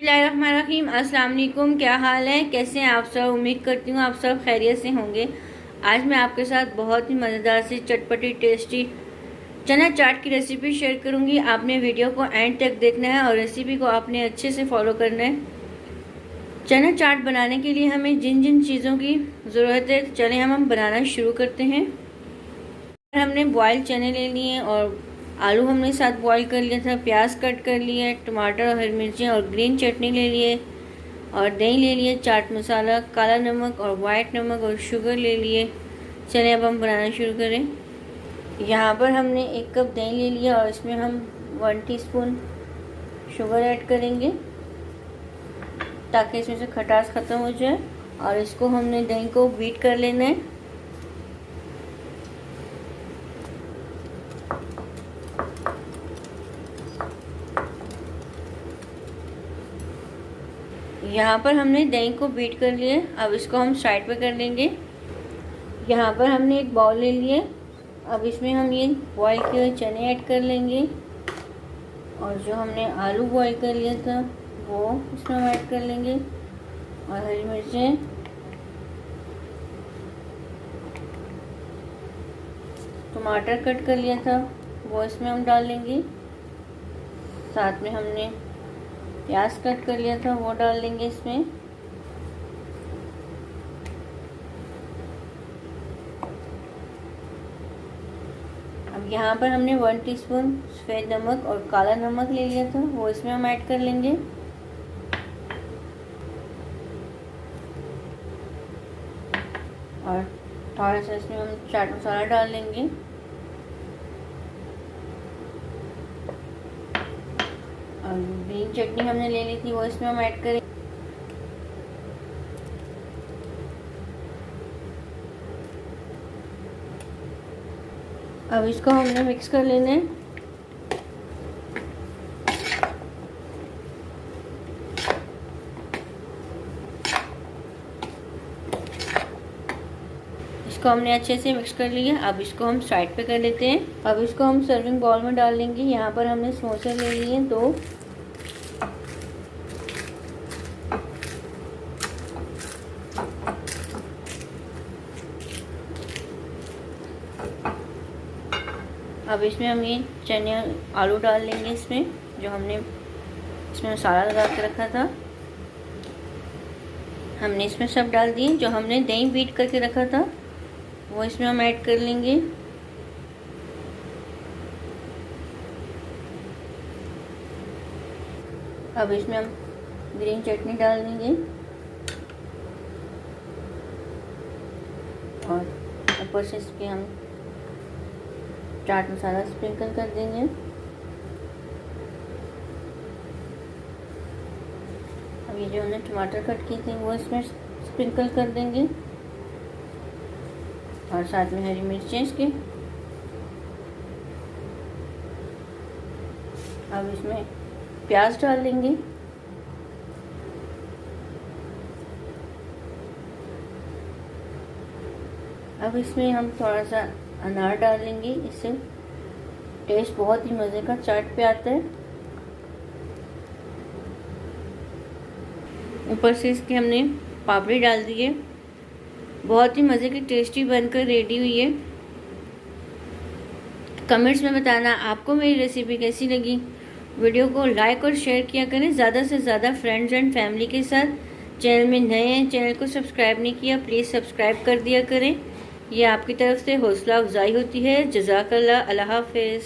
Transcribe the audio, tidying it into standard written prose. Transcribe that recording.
बिस्मिल्लाहिर्रहमानिर्रहीम। अस्सलाम वालेकुम। क्या हाल है, कैसे हैं आप सब? उम्मीद करती हूँ आप सब खैरियत से होंगे। आज मैं आपके साथ बहुत ही मज़ेदार सी चटपटी टेस्टी चना चाट की रेसिपी शेयर करूँगी। आपने वीडियो को एंड तक देखना है और रेसिपी को आपने अच्छे से फॉलो करना है। चना चाट बनाने के लिए हमें जिन जिन चीज़ों की ज़रूरत है, चलें हम बनाना शुरू करते हैं। हमने बॉयल चने ले लिए और आलू हमने साथ बॉईल कर लिया था, प्याज कट कर लिया, टमाटर और हरी मिर्चें और ग्रीन चटनी ले लिए और दही ले लिए, चाट मसाला, काला नमक और वाइट नमक और शुगर ले लिए। चलिए अब हम बनाना शुरू करें। यहाँ पर हमने 1 कप दही ले लिया और इसमें हम 1 टीस्पून शुगर ऐड करेंगे ताकि इसमें से खटास ख़त्म हो जाए। और इसको हमने दही को बीट कर लेना है। यहाँ पर हमने दही को बीट कर लिया। अब इसको हम साइड पे कर लेंगे। यहाँ पर हमने एक बाउल ले लिया। अब इसमें हम ये बॉईल किए हुए चने ऐड कर लेंगे और जो हमने आलू बॉईल कर लिया था वो इसमें हम ऐड कर लेंगे और हरी मिर्चें, टमाटर कट कर लिया था वो इसमें हम डाल लेंगे। साथ में हमने प्याज कट कर लिया था वो डाल देंगे इसमें। अब यहाँ पर हमने 1 टीस्पून सफ़ेद नमक और काला नमक ले लिया था वो इसमें हम ऐड कर लेंगे। और थोड़ा सा इसमें हम चाट मसाला डाल लेंगे। और ग्रीन चटनी हमने ले ली थी वो इसमें हम ऐड करें। अब इसको हमने मिक्स कर लेना है। इसको हमने अच्छे से मिक्स कर लिया। अब इसको हम साइड पे कर लेते हैं। अब इसको हम सर्विंग बाउल में डाल लेंगे। यहाँ पर हमने समोसे ले लिए 2। अब इसमें हम ये चने आलू डाल लेंगे इसमें, जो हमने इसमें मसाला लगा के रखा था हमने इसमें सब डाल दिए। जो हमने दही बीट करके रखा था वो इसमें हम ऐड कर लेंगे। अब इसमें हम ग्रीन चटनी डाल देंगे और ऊपर से इसके हम चाट मसाला स्प्रिंकल कर देंगे। अब ये जो हमने टमाटर कट किए थे वो इसमें स्प्रिंकल कर देंगे और साथ में हरी मिर्चें इसके। अब इसमें प्याज डाल देंगे। अब इसमें हम थोड़ा सा अनार डाल लेंगे, इससे टेस्ट बहुत ही मज़े का चाट पे आता है। ऊपर से इसके हमने पापड़ी डाल दी है। बहुत ही मज़े की टेस्टी बनकर रेडी हुई है। कमेंट्स में बताना आपको मेरी रेसिपी कैसी लगी। वीडियो को लाइक और शेयर किया करें ज़्यादा से ज़्यादा फ्रेंड्स एंड फैमिली के साथ। चैनल में नए हैं, चैनल को सब्सक्राइब नहीं किया, प्लीज़ सब्सक्राइब कर दिया करें। ये आपकी तरफ से हौसला अफजाई होती है। जज़ाकल्लाह। अल्लाह हाफ़िज़।